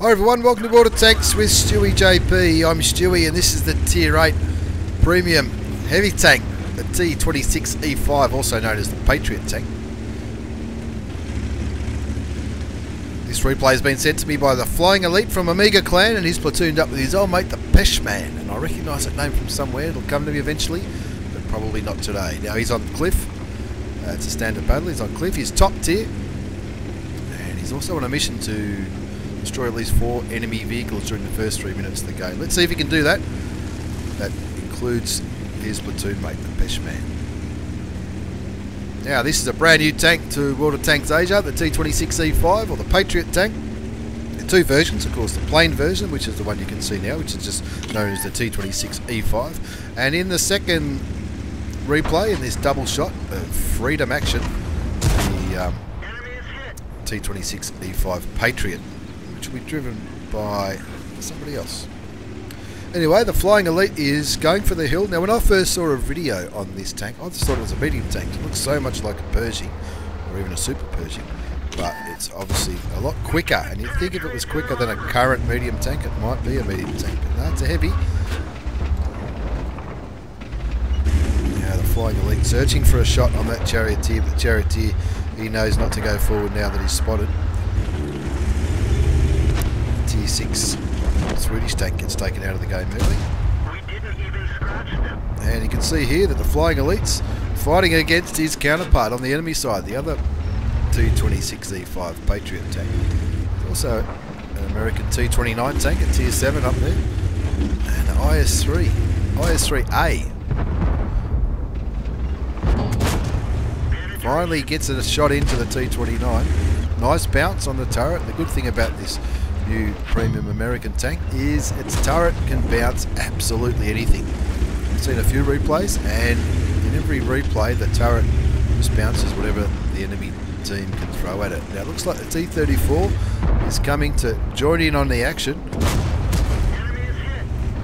Hi everyone, welcome to Border Tanks with stewiejp. I'm Stewie and this is the Tier 8 Premium Heavy Tank, the T26E5, also known as the Patriot tank. This replay has been sent to me by the Flying Elite from Amiga Clan, and he's platooned up with his old mate the Peshman, and I recognise that name from somewhere. It'll come to me eventually, but probably not today. Now he's on Cliff. It's a standard battle. He's on Cliff. He's top tier, and he's also on a mission to destroy at least 4 enemy vehicles during the first 3 minutes of the game. Let's see if he can do that. That includes his platoon mate, the Peshman. Now, this is a brand new tank to World of Tanks Asia, the T26E5, or the Patriot tank. There are 2 versions, of course, the plain version, which is the one you can see now, which is just known as the T26E5. And in the second replay, in this double shot of freedom action, the T26E5 Patriot, which will be driven by somebody else. Anyway, the Flying Elite is going for the hill. Now, when I first saw a video on this tank, I just thought it was a medium tank. It looks so much like a Pershing, or even a Super Pershing, but it's obviously a lot quicker. And you'd think if it was quicker than a current medium tank, it might be a medium tank. But no, it's a heavy. Now, the Flying Elite searching for a shot on that charioteer, but the charioteer, he knows not to go forward now that he's spotted. Tier 6 Swedish tank gets taken out of the game early. And you can see here that the Flying Elite's fighting against his counterpart on the enemy side, the other T26E5 Patriot tank. There's also an American T29 tank at Tier 7 up there. And an IS-3A. Finally gets a shot into the T29. Nice bounce on the turret. The good thing about this new premium American tank is its turret can bounce absolutely anything. I've seen a few replays, and in every replay the turret just bounces whatever the enemy team can throw at it. Now it looks like the T34 is coming to join in on the action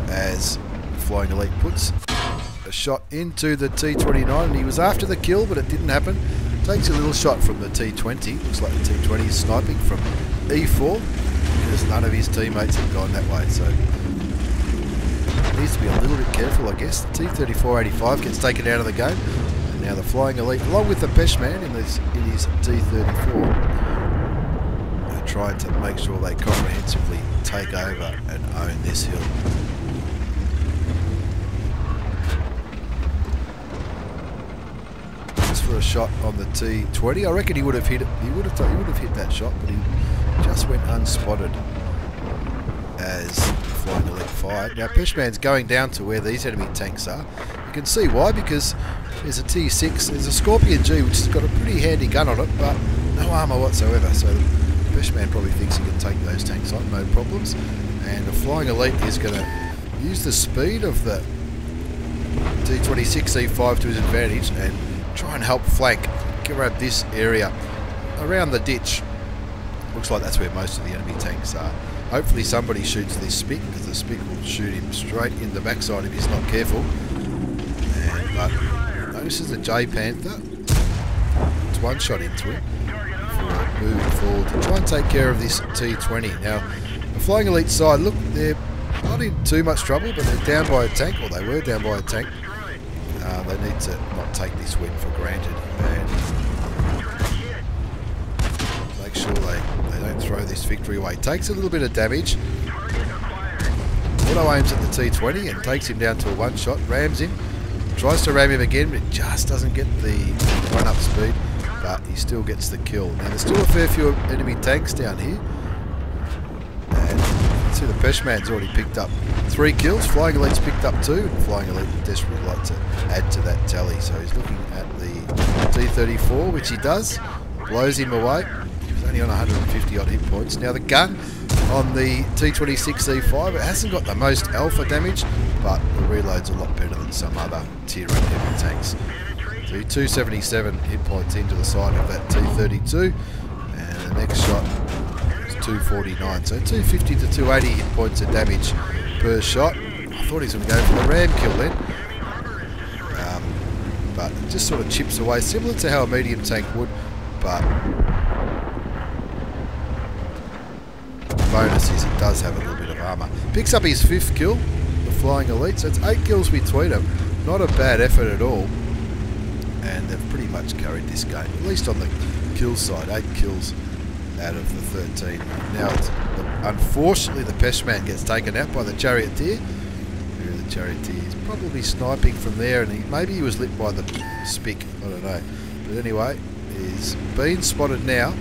as the Flying Elite puts a shot into the T29. He was after the kill, but it didn't happen. Takes a little shot from the T20. Looks like the T20 is sniping from E4 because none of his teammates have gone that way. So needs to be a little bit careful, I guess. The T3485 gets taken out of the game, and now the Flying Elite, along with the Peshman in his T34, are trying to make sure they comprehensively take over and own this hill. For a shot on the T20, I reckon he would have hit it. He would have hit that shot, but he just went unspotted as Flying Elite fired. Now Peshman's going down to where these enemy tanks are. You can see why, because there's a T6, there's a Scorpion G, which has got a pretty handy gun on it, but no armour whatsoever. So the Peshman probably thinks he can take those tanks on, no problems. And the Flying Elite is going to use the speed of the T26E5 to his advantage and try and help flank, grab this area around the ditch. Looks like that's where most of the enemy tanks are. Hopefully somebody shoots this Spick, because the Spick will shoot him straight in the backside if he's not careful. But notices the J Panther. It's one shot into him before moving forward to try and take care of this T20. Now, the Flying Elite side, look, they're not in too much trouble, but they're down by a tank, or they were down by a tank. They need to not take this win for granted and make sure they don't throw this victory away. Takes a little bit of damage. Auto aims at the T20 and takes him down to a one shot, rams him, tries to ram him again, but it just doesn't get the run-up speed, but he still gets the kill. Now there's still a fair few enemy tanks down here, and you can see the Peshman's already picked up 3 kills, Flying Elite's picked up 2, and Flying Elite would desperately like to add to that tally. So he's looking at the T34, which he does, blows him away. He's only on 150 odd hit points. Now the gun on the T26E5, it hasn't got the most alpha damage, but the reload's a lot better than some other tier 8 heavy tanks. So 277 hit points into the side of that T32, and the next shot is 249. So 250 to 280 hit points of damage per shot. I thought he was going to go for the ram kill then, but it just sort of chips away, similar to how a medium tank would, but bonus is he does have a little bit of armour. Picks up his 5th kill, the Flying Elite, so it's 8 kills between them. Not a bad effort at all. And they've pretty much carried this game, at least on the kill side. 8 kills out of the 13. Now, unfortunately, the Peshman gets taken out by the Charioteer. The Charioteer is probably sniping from there, and maybe he was lit by the Spick, I don't know. But anyway, he's been spotted now,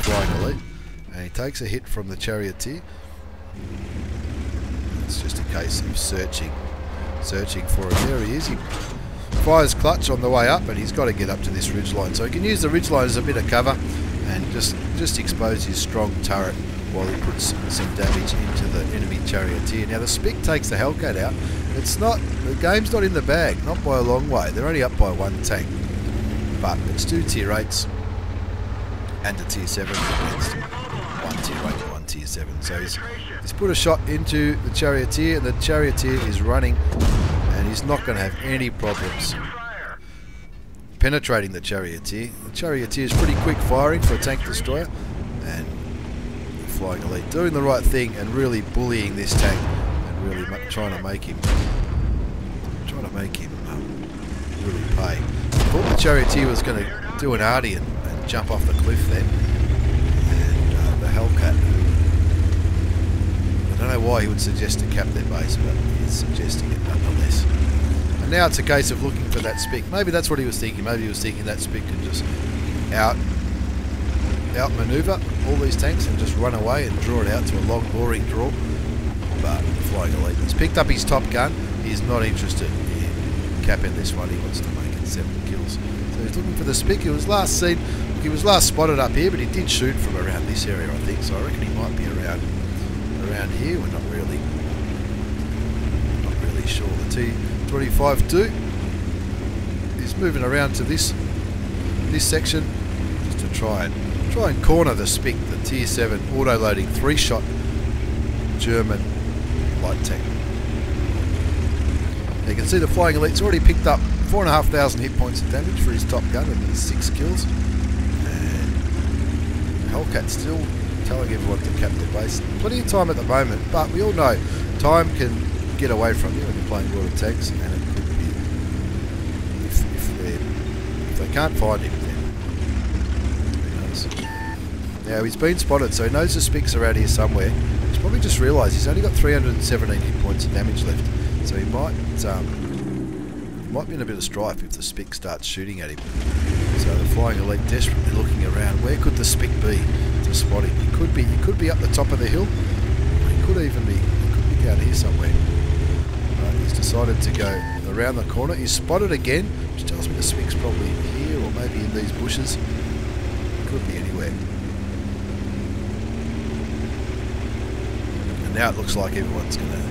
Flying Elite, and he takes a hit from the Charioteer. It's just a case of searching for him. There he is. He fires clutch on the way up, and he's got to get up to this ridgeline. So he can use the ridgeline as a bit of cover and just expose his strong turret while he puts some damage into the enemy Charioteer. Now the Spick takes the Hellcat out. The game's not in the bag, not by a long way. They're only up by 1 tank, but it's 2 tier 8s and a tier 7 against 1 tier 8 and 1 tier 7. So he's put a shot into the Charioteer, and the Charioteer is running, and he's not going to have any problems penetrating the Charioteer. The Charioteer is pretty quick firing for a tank destroyer, and the Flying Elite doing the right thing and really bullying this tank and really trying to make him really pay. I thought the Charioteer was going to do an arty and jump off the cliff then, and the Hellcat, I don't know why he would suggest to cap their base, but he's suggesting it nonetheless. And now it's a case of looking for that Spick. Maybe that's what he was thinking. Maybe he was thinking that Spick can just outmaneuver all these tanks and just run away and draw it out to a long, boring draw. But the Flying Elite has picked up his top gun. He's not interested in capping this one. He wants to make it 7 kills. So he's looking for the Spick. He was last spotted up here, but he did shoot from around this area, I think. So I reckon he might be around here. We're not really sure. The T26E5 is moving around to this section just to try and corner the Spick, the tier 7 auto-loading 3-shot German light tank. You can see the Flying Elite's already picked up 4,500 hit points of damage for his top gun and 6 kills. And Hellcat's still telling everyone to cap their base. Plenty of time at the moment, but we all know time can get away from you when you're playing World of Tanks, and it could be if they can't find him, then who knows. Now he's been spotted, so he knows the Spicks are out here somewhere. He's probably just realised he's only got 317 hit points of damage left, so he might be in a bit of strife if the Spick starts shooting at him. So the Flying Elite desperately looking around. Where could the Spick be to spot him? He could be up the top of the hill. He could even be down here somewhere. He's decided to go around the corner. He's spotted again, which tells me the Spick's probably here or maybe in these bushes. Could be anywhere. And now it looks like everyone's going to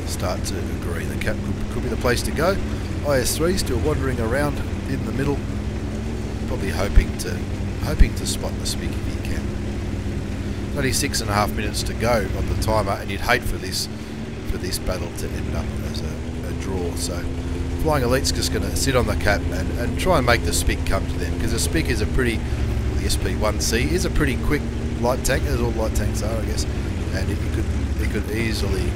start to agree. The cap could be the place to go. IS-3 still wandering around in the middle, probably hoping to spot the Spick if he can. Only 6.5 minutes to go on the timer, and you'd hate for this battle to end up as a draw. So Flying Elite's just going to sit on the cap and try and make the Spick come to them, because the Spick is the SP1C is a pretty quick light tank, as all light tanks are, I guess, and it could easily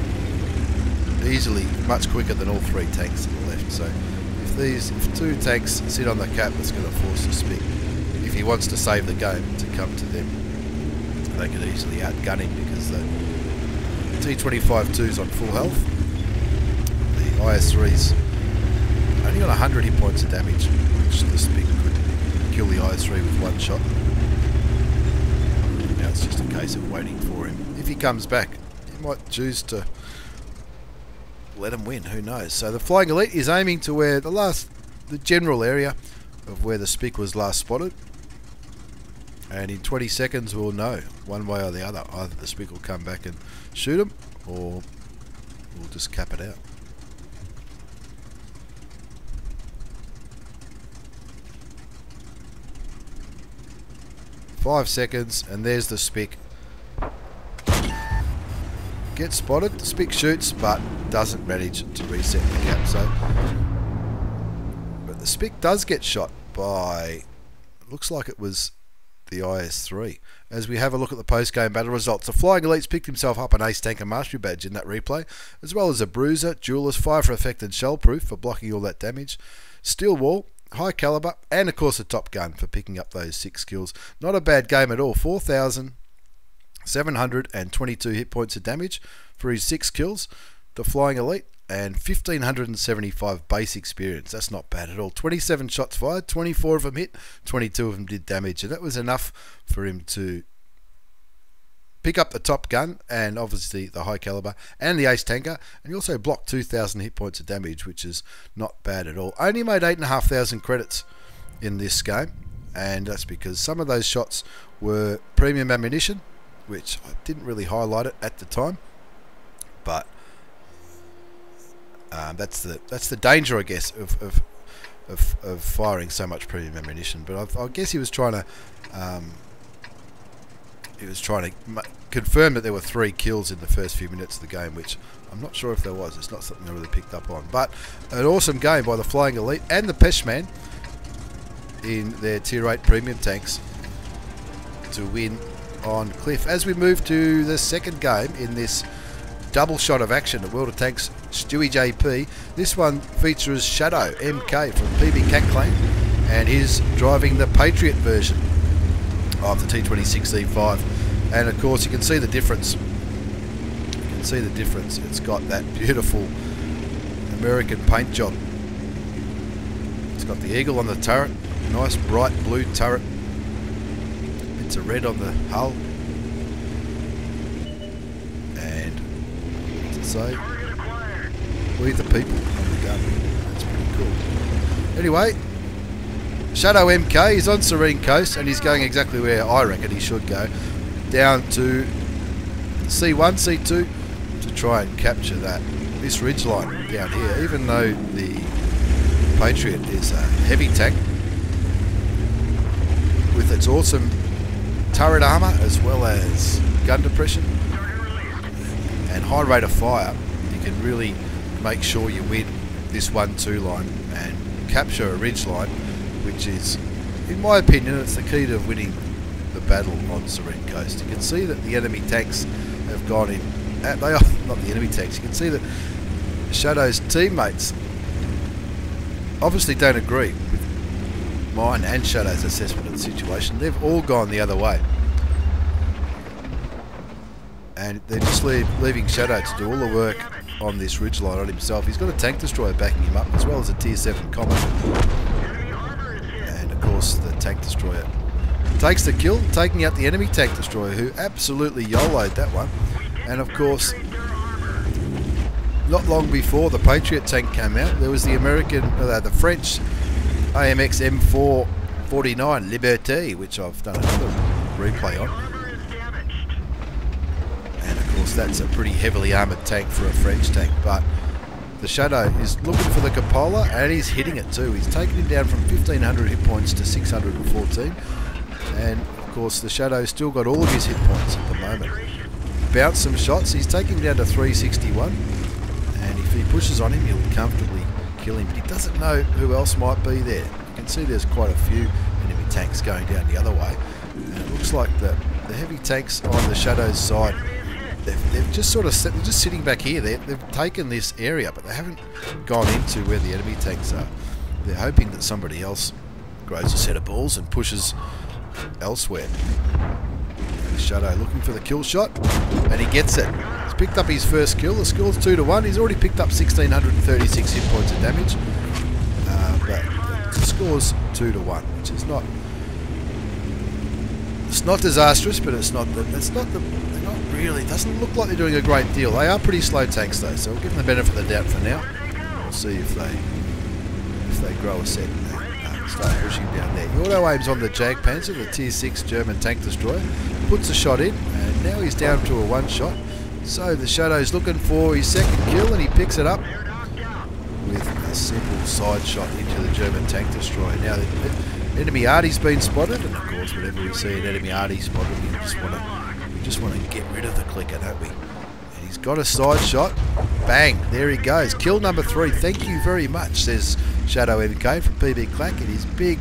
much quicker than all 3 tanks to the left. So if 2 tanks sit on the cap, it's going to force the Spick, if he wants to save the game, to come to them. They could easily outgun him because the T26E5's on full health. The IS-3's only got 100 hit points of damage, which the Spick could kill the IS-3 with 1 shot. Now it's just a case of waiting for him. If he comes back, he might choose to let him win, who knows. So the Flying Elite is aiming to where the general area of where the Spick was last spotted. And in 20 seconds we'll know, one way or the other. Either the Spick will come back and shoot him, or we'll just cap it out. Five seconds, and there's the Spick. Gets spotted, the Spick shoots, but doesn't manage to reset the cap. So, but the Spick does get shot by, looks like it was the IS-3. As we have a look at the post-game battle results, the Flying Elites picked himself up an Ace Tanker Mastery Badge in that replay, as well as a Bruiser, Duelist, Fire for Effect and Shell Proof for blocking all that damage, Steel Wall, High Caliber, and of course a Top Gun for picking up those 6 kills. Not a bad game at all. 4,722 hit points of damage for his 6 kills, the Flying Elite, and 1,575 base experience. That's not bad at all. 27 shots fired, 24 of them hit, 22 of them did damage, and that was enough for him to pick up the Top Gun and obviously the High Caliber and the Ace Tanker, and he also blocked 2,000 hit points of damage, which is not bad at all. Only made 8,500 credits in this game, and that's because some of those shots were premium ammunition, which I didn't really highlight it at the time, but that's the danger, I guess, of firing so much premium ammunition. But I guess he was trying to confirm that there were 3 kills in the first few minutes of the game, which I'm not sure if there was. It's not something I really picked up on. But an awesome game by the Flying Elite and the Peshman in their Tier 8 premium tanks to win on Cliff. As we move to the second game in this double shot of action at World of Tanks StewiejP, this one features Shadow MK from PB Cat Clan, and he's driving the Patriot version of the T26E5, and of course you can see the difference. You can see the difference. It's got that beautiful American paint job. It's got the eagle on the turret, nice bright blue turret. It's a red on the hull, and to say, we the people on the gun. That's pretty cool. Anyway, Shadow MK is on Serene Coast, and he's going exactly where I reckon he should go, down to C1, C2, to try and capture this ridgeline down here. Even though the Patriot is a heavy tank with its awesome turret armour as well as gun depression and high rate of fire, you can really make sure you win this 1-2 line and capture a ridge line, which is, in my opinion, it's the key to winning the battle on Serene Coast. You can see that the enemy tanks have gone in. They are not the enemy tanks. You can see that Shadow's teammates obviously don't agree with mine and Shadow's assessment of the situation. They've all gone the other way, and they're just leaving Shadow to do all the work on this ridgeline on himself. He's got a tank destroyer backing him up, as well as a Tier 7 Comet, and of course the tank destroyer takes the kill, taking out the enemy tank destroyer, who absolutely YOLO'd that one. And of course, not long before the Patriot tank came out, there was the the French AMX M449 Liberté, which I've done another replay on. And of course, that's a pretty heavily armoured tank for a French tank. But the Shadow is looking for the Cupola, and he's hitting it too. He's taken him down from 1,500 hit points to 614. And of course, the Shadow's still got all of his hit points at the moment. Bounced some shots. He's taking him down to 361. And if he pushes on him, he'll comfortably kill him. But he doesn't know who else might be there. You can see there's quite a few enemy tanks going down the other way. And it looks like the heavy tanks on the Shadow's side, they've just sort of they're just sitting back here. They've taken this area, but they haven't gone into where the enemy tanks are. They're hoping that somebody else grows a set of balls and pushes elsewhere. And the Shadow looking for the kill shot, and he gets it. He's picked up his first kill. The score's 2-1. He's already picked up 1,636 hit points of damage, but the score's 2-1, which is not. It's not disastrous, but it's not really. It doesn't look like they're doing a great deal. They are pretty slow tanks though, so we'll give them the benefit of the doubt for now. We'll see if they grow a set. Start pushing down there. He auto aims on the Jagdpanzer, the Tier 6 German tank destroyer, puts a shot in, and now he's down to a 1 shot. So the Shadow's looking for his second kill, and he picks it up with a simple side shot into the German tank destroyer. Now the enemy arty's been spotted, and of course whenever we see an enemy arty spotted, we just want to get rid of the clicker, don't we? And He's got a side shot. Bang, there he goes. Kill number 3. Thank you very much, says Shadow MK from PB Clack in his big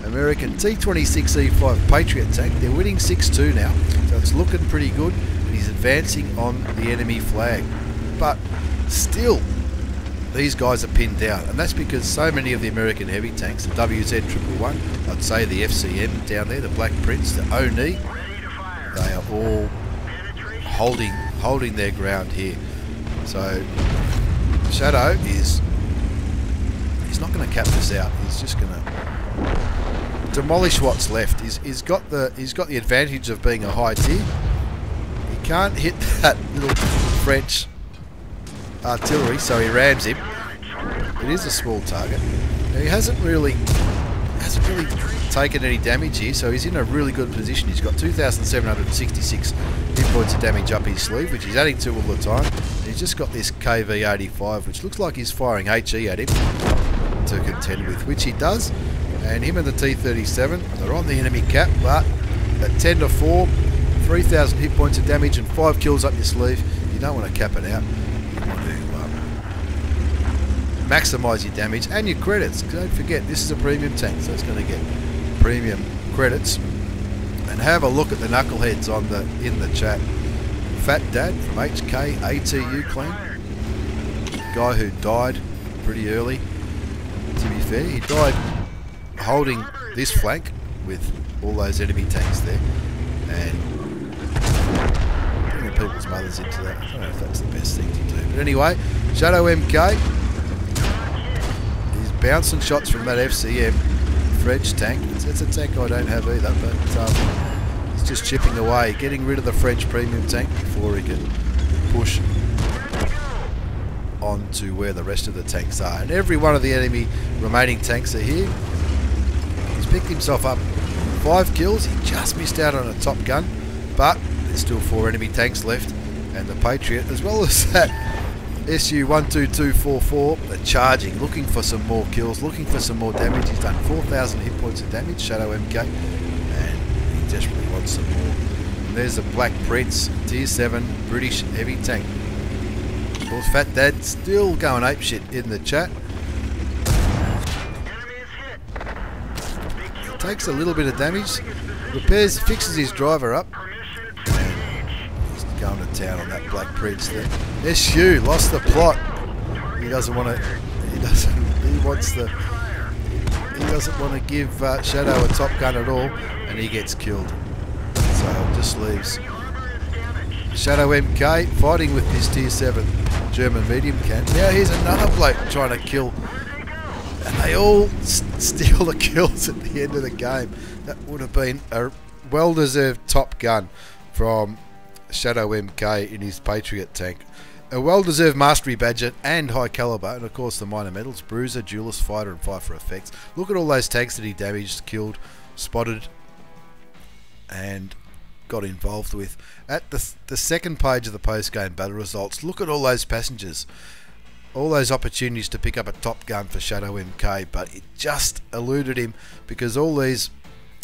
American T26E5 Patriot tank. They're winning 6-2 now, so it's looking pretty good. And he's advancing on the enemy flag. But still, these guys are pinned down, and that's because so many of the American heavy tanks, the WZ111, I'd say the FCM down there, the Black Prince, the ONI, they are all holding their ground here. So Shadow he's not going to cap this out. He's just going to demolish what's left. He's got the advantage of being a high tier. He can't hit that little French artillery, so he rams him. It is a small target. Now, he hasn't really taken any damage here, so he's in a really good position. He's got 2,766 hit points of damage up his sleeve, which he's adding to all the time. And he's just got this KV-85, which looks like he's firing HE at him to contend with, which he does. And him and the T37 are on the enemy cap, but at 10-4, 3,000 hit points of damage and 5 kills up your sleeve, you don't want to cap it out. You want to maximise your damage and your credits. Don't forget, this is a premium tank, so it's going to get premium credits. And have a look at the knuckleheads in the chat. Fat Dad from HK ATU clan, guy who died pretty early. To be fair, he died holding this flank with all those enemy tanks there, and bringing people's mothers into that. I don't know if that's the best thing to do, but anyway, Shadow MK, he's bouncing shots from that FCM French tank. It's a tank I don't have either, but he's just chipping away, getting rid of the French premium tank before he can push on to where the rest of the tanks are. And every one of the enemy remaining tanks are here. He's picked himself up 5 kills. He just missed out on a top gun, but there's still 4 enemy tanks left, and the Patriot, as well as that SU-12244, are charging, looking for some more kills, looking for some more damage. He's done 4,000 hit points of damage, Shadow MK, and he desperately wants some more. And there's the Black Prince, Tier 7 British heavy tank. Of course, Fat Dad still going apeshit in the chat. Takes a little bit of damage, fixes his driver up, and he's going to town on that Black Prince there. SU lost the plot. He doesn't want to. He doesn't want to give Shadow a top gun at all, and he gets killed. So it just leaves Shadow MK fighting with this Tier 7 German medium can. Now here's another bloke trying to kill, and they all steal the kills at the end of the game. That would have been a well-deserved top gun from Shadow MK in his Patriot tank. A well-deserved mastery badge and high caliber, and of course the minor medals, Bruiser, Duelist, Fighter and Fight for Effects. Look at all those tanks that he damaged, killed, spotted and got involved with. At the second page of the post-game battle results, look at all those passengers, all those opportunities to pick up a top gun for Shadow MK, but it just eluded him because all these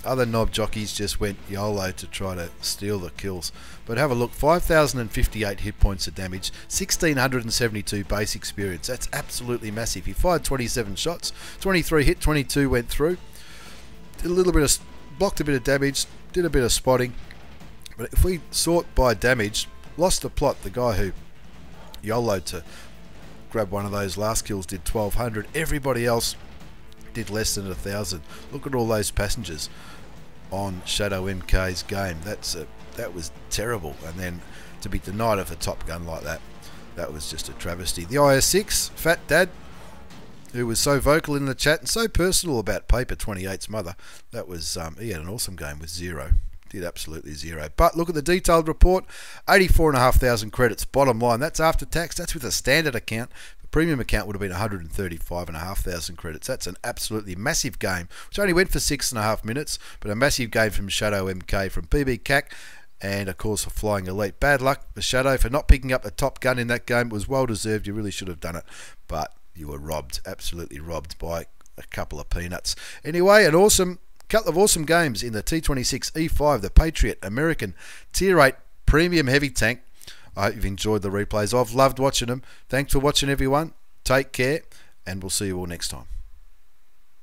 other knob jockeys just went YOLO to try to steal the kills. But have a look, 5,058 hit points of damage, 1,672 base experience. That's absolutely massive. He fired 27 shots, 23 hit, 22 went through. Did a little bit of, blocked a bit of damage, did a bit of spotting. But if we sort by damage, lost the plot. The guy who YOLO'd to grab one of those last kills did 1,200. Everybody else did less than 1,000. Look at all those passengers on Shadow MK's game. That was terrible. And then to be denied of a top gun like that, that was just a travesty. The IS-6, Fat Dad, who was so vocal in the chat and so personal about Paper 28's mother, that was he had an awesome game with 0. Did absolutely 0. But look at the detailed report, 84,500 credits. Bottom line, that's after tax. That's with a standard account. The premium account would have been 135,500 credits. That's an absolutely massive game, which only went for 6.5 minutes, but a massive game from Shadow MK from PB CAC, and of course a Flying Elite. Bad luck for Shadow for not picking up the top gun in that game. It was well deserved. You really should have done it, but you were robbed, absolutely robbed by a couple of peanuts. Anyway, couple of awesome games in the T26E5, the Patriot American Tier 8 premium heavy tank I hope you've enjoyed the replays. I've loved watching them. Thanks for watching, everyone. Take care, and we'll see you all next time.